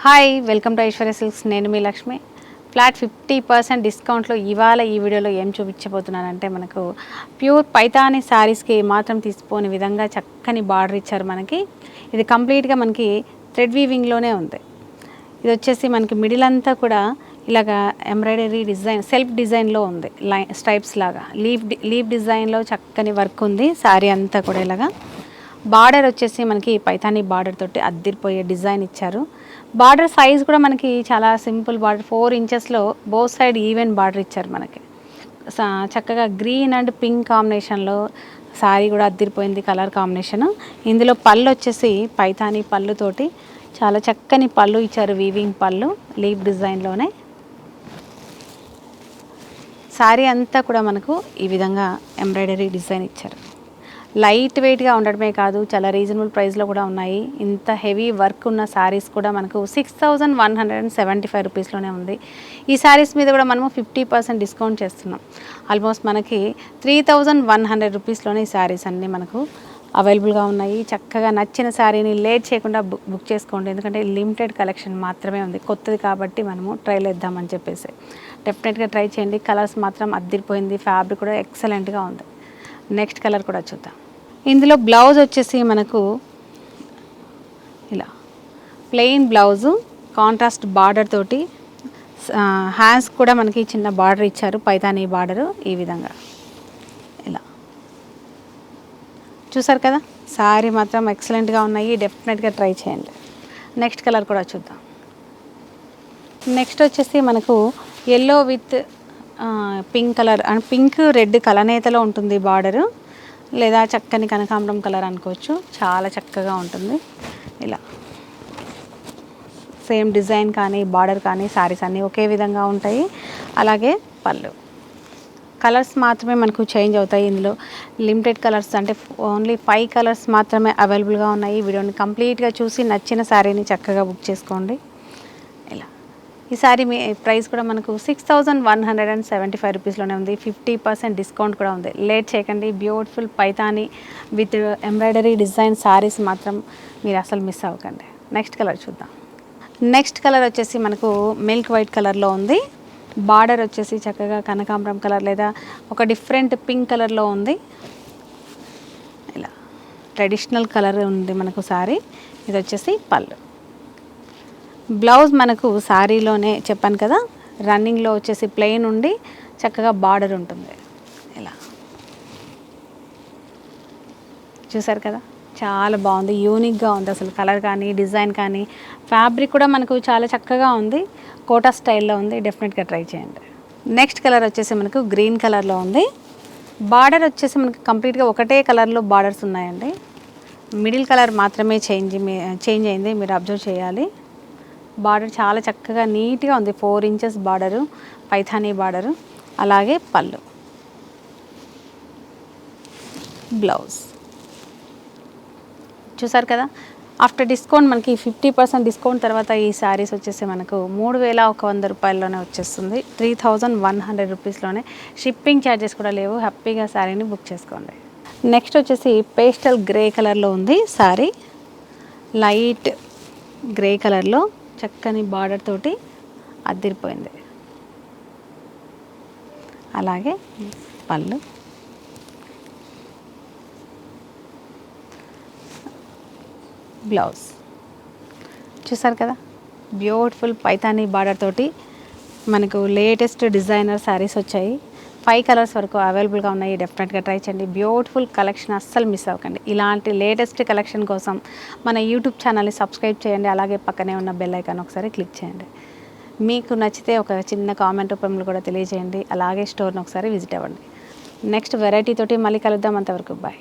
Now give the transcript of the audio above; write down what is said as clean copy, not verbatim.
Hi welcome to Aishwarya silks. నేను మీ Lakshmi. Flat 50% డిస్కౌంట్లో ఇవాళ ఈ వీడియోలో ఏం చూపించబోతున్నానంటే మనకు ప్యూర్ పైతాని శారీస్కి మాత్రం తీసిపోని విధంగా చక్కని బార్డర్ ఇచ్చారు మనకి. ఇది కంప్లీట్గా మనకి థ్రెడ్ వీవింగ్లోనే ఉంది. ఇది వచ్చేసి మనకి మిడిల్ అంతా కూడా ఇలాగా ఎంబ్రాయిడరీ డిజైన్ సెల్ఫ్ డిజైన్లో ఉంది. స్ట్రైప్స్ లాగా లీఫ్ డిజైన్లో చక్కని వర్క్ ఉంది. శారీ అంతా కూడా ఇలాగా బార్డర్ వచ్చేసి మనకి పైతాని బార్డర్ తోటి అద్దిరిపోయే డిజైన్ ఇచ్చారు. బార్డర్ సైజ్ కూడా మనకి చాలా సింపుల్ బార్డర్, 4 ఇంచెస్లో బోత్ సైడ్ ఈవెన్ బార్డర్ ఇచ్చారు మనకి. చక్కగా గ్రీన్ అండ్ పింక్ కాంబినేషన్లో శారీ కూడా అద్దిరిపోయింది కలర్ కాంబినేషన్. ఇందులో పళ్ళు వచ్చేసి పైతాని పళ్ళుతోటి చాలా చక్కని పళ్ళు ఇచ్చారు, వీవింగ్ పళ్ళు లీఫ్ డిజైన్లోనే. శారీ అంతా కూడా మనకు ఈ విధంగా ఎంబ్రాయిడరీ డిజైన్ ఇచ్చారు. లైట్ వెయిట్గా ఉండడమే కాదు, చాలా రీజనబుల్ ప్రైస్లో కూడా ఉన్నాయి. ఇంత హెవీ వర్క్ ఉన్న శారీస్ కూడా మనకు 6175 రూపీస్లోనే ఉంది. ఈ శారీస్ మీద కూడా మనము 50% డిస్కౌంట్ చేస్తున్నాం. ఆల్మోస్ట్ మనకి 3100 రూపీస్లోనే ఈ శారీస్ అన్నీ మనకు అవైలబుల్గా ఉన్నాయి. చక్కగా నచ్చిన శారీని లేట్ చేయకుండా బుక్ చేసుకోండి. ఎందుకంటే లిమిటెడ్ కలెక్షన్ మాత్రమే ఉంది, కొత్తది కాబట్టి మనము ట్రైల్ వేద్దామని చెప్పేసి. డెఫినెట్గా ట్రై చేయండి. కలర్స్ మాత్రం అద్దిరిపోయింది, ఫ్యాబ్రిక్ కూడా ఎక్సలెంట్గా ఉంది. నెక్స్ట్ కలర్ కూడా చూద్దాం. ఇందులో బ్లౌజ్ వచ్చేసి మనకు ఇలా ప్లెయిన్ బ్లౌజు కాంట్రాస్ట్ బార్డర్ తోటి, హ్యాండ్స్ కూడా మనకి చిన్న బార్డర్ ఇచ్చారు, పైతానీ బార్డరు ఈ విధంగా. ఇలా చూసారు కదా, శారీ మాత్రం ఎక్సలెంట్గా ఉన్నాయి. డెఫినెట్గా ట్రై చేయండి. నెక్స్ట్ కలర్ కూడా చూద్దాం. నెక్స్ట్ వచ్చేసి మనకు yellow with pink colour and pink red కలనేతలో ఉంటుంది బార్డరు, లేదా చక్కని కనకాంబరం కలర్ అనుకోవచ్చు. చాలా చక్కగా ఉంటుంది. ఇలా సేమ్ డిజైన్ కానీ బార్డర్ కానీ శారీస్ అన్నీ ఒకే విధంగా ఉంటాయి. అలాగే పళ్ళు కలర్స్ మాత్రమే మనకు చేంజ్ అవుతాయి. ఇందులో లిమిటెడ్ కలర్స్ అంటే ఓన్లీ 5 కలర్స్ మాత్రమే అవైలబుల్గా ఉన్నాయి. వీడియోని కంప్లీట్గా చూసి నచ్చిన శారీని చక్కగా బుక్ చేసుకోండి. ఇలా ఈ శారీ ప్రైస్ కూడా మనకు 6175 రూపీస్లోనే ఉంది. 50% డిస్కౌంట్ కూడా ఉంది. లేట్ చేయకండి. Beautiful Paithani with embroidery design saris మాత్రం మీరు అసలు మిస్ అవ్వకండి. నెక్స్ట్ కలర్ చూద్దాం. నెక్స్ట్ కలర్ వచ్చేసి మనకు మిల్క్ వైట్ కలర్లో ఉంది. బార్డర్ వచ్చేసి చక్కగా కనకాంబరం కలర్ లేదా ఒక డిఫరెంట్ పింక్ కలర్లో ఉంది. ఇలా ట్రెడిషనల్ కలర్ ఉంది మనకు శారీ. ఇది వచ్చేసి పళ్ళు. బ్లౌజ్ మనకు శారీలోనే చెప్పాను కదా, రన్నింగ్లో వచ్చేసి ప్లెయిన్ ఉండి చక్కగా బార్డర్ ఉంటుంది. ఇలా చూసారు కదా, చాలా బాగుంది, యూనిక్గా ఉంది. అసలు కలర్ కానీ డిజైన్ కానీ ఫ్యాబ్రిక్ కూడా మనకు చాలా చక్కగా ఉంది. కోటా స్టైల్లో ఉంది. డెఫినెట్గా ట్రై చేయండి. నెక్స్ట్ కలర్ వచ్చేసి మనకు గ్రీన్ కలర్లో ఉంది. బార్డర్ వచ్చేసి మనకు కంప్లీట్గా ఒకటే కలర్లో బార్డర్స్ ఉన్నాయండి. మిడిల్ కలర్ మాత్రమే చేంజ్ అయింది, మీరు అబ్జర్వ్ చేయాలి. బార్డర్ చాలా చక్కగా నీట్గా ఉంది. 4 ఇంచెస్ బార్డరు, పైథానీ బార్డరు. అలాగే పళ్ళు, బ్లౌజ్ చూసారు కదా. ఆఫ్టర్ డిస్కౌంట్ మనకి 50% డిస్కౌంట్ తర్వాత ఈ శారీస్ వచ్చేసి మనకు 3100 రూపాయల్లోనే వచ్చేస్తుంది. 3100 రూపీస్లోనే. షిప్పింగ్ ఛార్జెస్ కూడా లేవు. హ్యాపీగా శారీని బుక్ చేసుకోండి. నెక్స్ట్ వచ్చేసి పేస్టల్ గ్రే కలర్లో ఉంది శారీ. లైట్ గ్రే కలర్లో చక్కని బార్డర్ తోటి అద్దిరిపోయింది. అలాగే పళ్ళు, బ్లౌజ్ చూసారు కదా. బ్యూటిఫుల్ పైతానీ బార్డర్ తోటి మనకు లేటెస్ట్ డిజైనర్ శారీస్ వచ్చాయి. 5 కలర్స్ వరకు అవైలబుల్గా ఉన్నాయి. డెఫినెట్గా ట్రై చేయండి. బ్యూటిఫుల్ కలెక్షన్, అస్సలు మిస్ అవ్వకండి. ఇలాంటి లేటెస్ట్ కలెక్షన్ కోసం మన యూట్యూబ్ ఛానల్ని సబ్స్క్రైబ్ చేయండి. అలాగే పక్కనే ఉన్న బెల్ ఐకాన్ ఒకసారి క్లిక్ చేయండి. మీకు నచ్చితే ఒక చిన్న కామెంట్ రూపంలో కూడా తెలియజేయండి. అలాగే స్టోర్ని ఒకసారి విజిట్ అవ్వండి. నెక్స్ట్ వెరైటీ తోటి మళ్ళీ కలుద్దాం. అంతవరకు బాయ్.